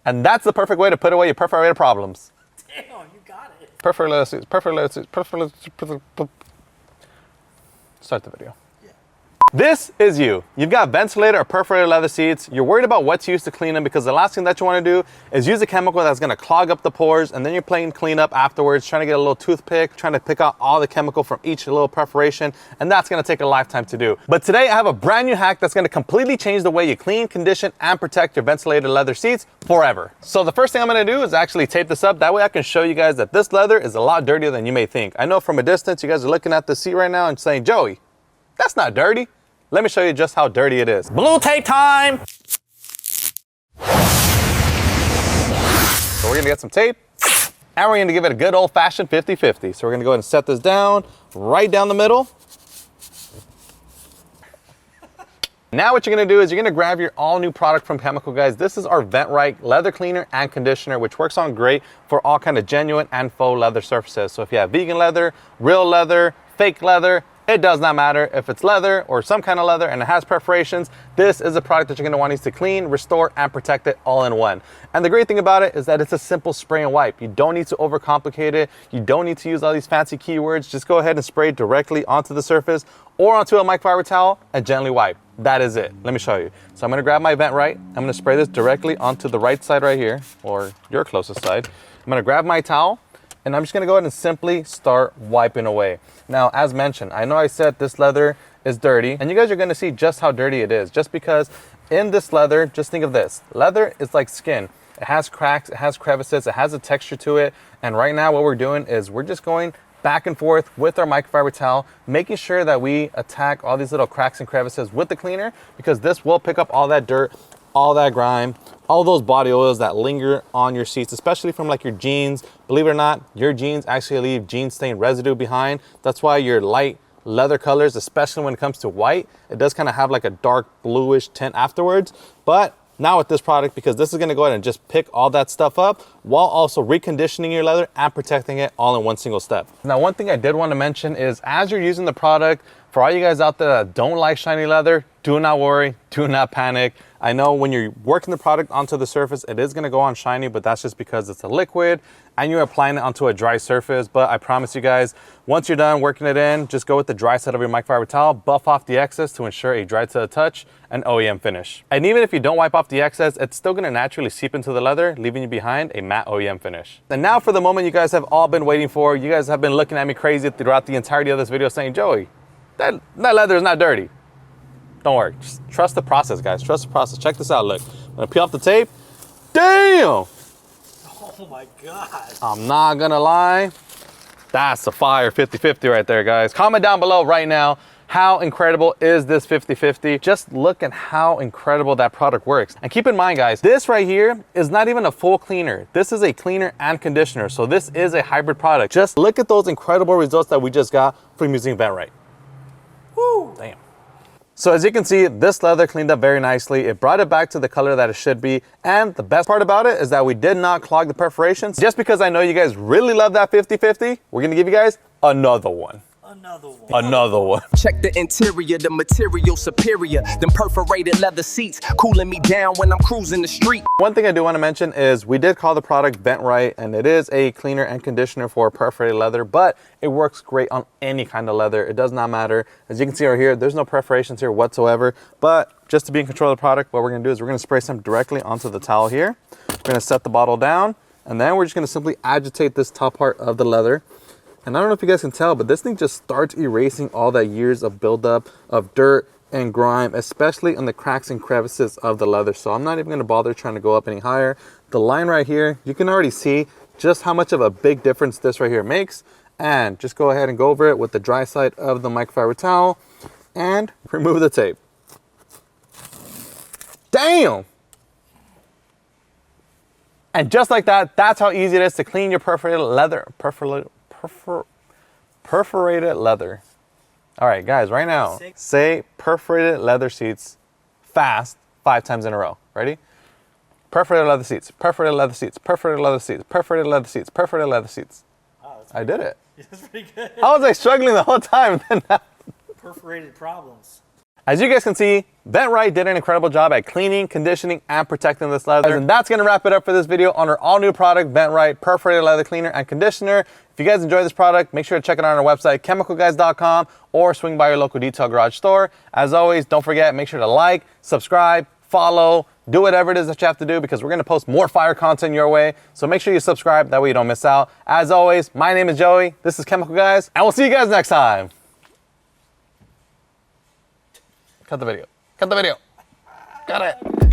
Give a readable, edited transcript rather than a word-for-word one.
And that's the perfect way to put away your perforated problems. Damn, you got it. Perforated leather seats, perforated leather seats, perforated... Start the video. This is you. You've got ventilated or perforated leather seats. You're worried about what's used to clean them because the last thing that you want to do is use a chemical that's going to clog up the pores, and then you're playing cleanup afterwards, trying to get a little toothpick, trying to pick out all the chemical from each little perforation, and that's going to take a lifetime to do. But today I have a brand new hack that's going to completely change the way you clean, condition, and protect your ventilated leather seats forever. So the first thing I'm going to do is actually tape this up. That way I can show you guys that this leather is a lot dirtier than you may think. I know from a distance you guys are looking at the seat right now and saying, Joey, that's not dirty. Let me show you just how dirty it is. Blue tape time! So we're gonna get some tape, and we're gonna give it a good old-fashioned 50-50. So we're gonna go ahead and set this down, right down the middle. Now what you're gonna do is you're gonna grab your all-new product from Chemical, guys. This is our VentRight Leather Cleaner and Conditioner, which works on great for all kind of genuine and faux leather surfaces. So if you have vegan leather, real leather, fake leather, it does not matter if it's leather or some kind of leather and it has perforations. This is a product that you're gonna want to use to clean, restore, and protect it all in one. And the great thing about it is that it's a simple spray and wipe. You don't need to overcomplicate it. You don't need to use all these fancy keywords. Just go ahead and spray directly onto the surface or onto a microfiber towel and gently wipe. That is it. Let me show you. So I'm gonna grab my VentRight. I'm gonna spray this directly onto the right side right here, or your closest side. I'm gonna grab my towel, and I'm just gonna go ahead and simply start wiping away. Now, as mentioned, I know I said this leather is dirty, and you guys are gonna see just how dirty it is, just because in this leather, just think of this. Leather is like skin. It has cracks, it has crevices, it has a texture to it, and right now what we're doing is we're just going back and forth with our microfiber towel, making sure that we attack all these little cracks and crevices with the cleaner, because this will pick up all that dirt, all that grime, all those body oils that linger on your seats, especially from like your jeans. Believe it or not, your jeans actually leave jean stain residue behind. That's why your light leather colors, especially when it comes to white, it does kind of have like a dark bluish tint afterwards. But now with this product, because this is gonna go ahead and just pick all that stuff up while also reconditioning your leather and protecting it all in one single step. Now, one thing I did want to mention is as you're using the product, for all you guys out there that don't like shiny leather, do not worry, do not panic. I know when you're working the product onto the surface, it is gonna go on shiny, but that's just because it's a liquid and you're applying it onto a dry surface. But I promise you guys, once you're done working it in, just go with the dry side of your microfiber towel, buff off the excess to ensure a dry to the touch and OEM finish. And even if you don't wipe off the excess, it's still gonna naturally seep into the leather, leaving you behind a matte OEM finish. And now for the moment you guys have all been waiting for. You guys have been looking at me crazy throughout the entirety of this video saying, Joey, that leather is not dirty. Don't worry, just trust the process, guys. Trust the process. Check this out, look. I'm gonna peel off the tape. Damn! Oh my God. I'm not gonna lie. That's a fire 50-50 right there, guys. Comment down below right now, how incredible is this 50-50? Just look at how incredible that product works. And keep in mind, guys, this right here is not even a full cleaner. This is a cleaner and conditioner. So this is a hybrid product. Just look at those incredible results that we just got from using VentRight. Woo! Damn. So as you can see, this leather cleaned up very nicely. It brought it back to the color that it should be. And the best part about it is that we did not clog the perforations. Just because I know you guys really love that 50-50, we're gonna give you guys another one. Another one. Check the interior, the material superior. Them perforated leather seats cooling me down when I'm cruising the street. One thing I do want to mention is we did call the product VentRight, and it is a cleaner and conditioner for perforated leather, but it works great on any kind of leather. It does not matter. As you can see right here, there's no perforations here whatsoever. But just to be in control of the product, what we're going to do is we're going to spray some directly onto the towel here. We're going to set the bottle down, and then we're just going to simply agitate this top part of the leather. And I don't know if you guys can tell, but this thing just starts erasing all that years of buildup of dirt and grime, especially on the cracks and crevices of the leather. So I'm not even gonna bother trying to go up any higher. The line right here, you can already see just how much of a big difference this right here makes. And just go ahead and go over it with the dry side of the microfiber towel and remove the tape. Damn! And just like that, that's how easy it is to clean your perforated leather. Perforated leather. All right, guys, right now, say perforated leather seats fast 5 times in a row. Ready? Perforated leather seats, perforated leather seats, perforated leather seats, perforated leather seats, perforated leather seats. Oh, I did it. That's pretty good. I was like struggling the whole time. Perforated problems. As you guys can see, VentRight did an incredible job at cleaning, conditioning, and protecting this leather. And that's gonna wrap it up for this video on our all new product, VentRight Perforated Leather Cleaner and Conditioner. If you guys enjoy this product, make sure to check it out on our website, chemicalguys.com, or swing by your local detail garage store. As always, don't forget, make sure to like, subscribe, follow, do whatever it is that you have to do, because we're gonna post more fire content your way. So make sure you subscribe, that way you don't miss out. As always, my name is Joey, this is Chemical Guys, and we'll see you guys next time. Cut the video. Cut the video. Got it.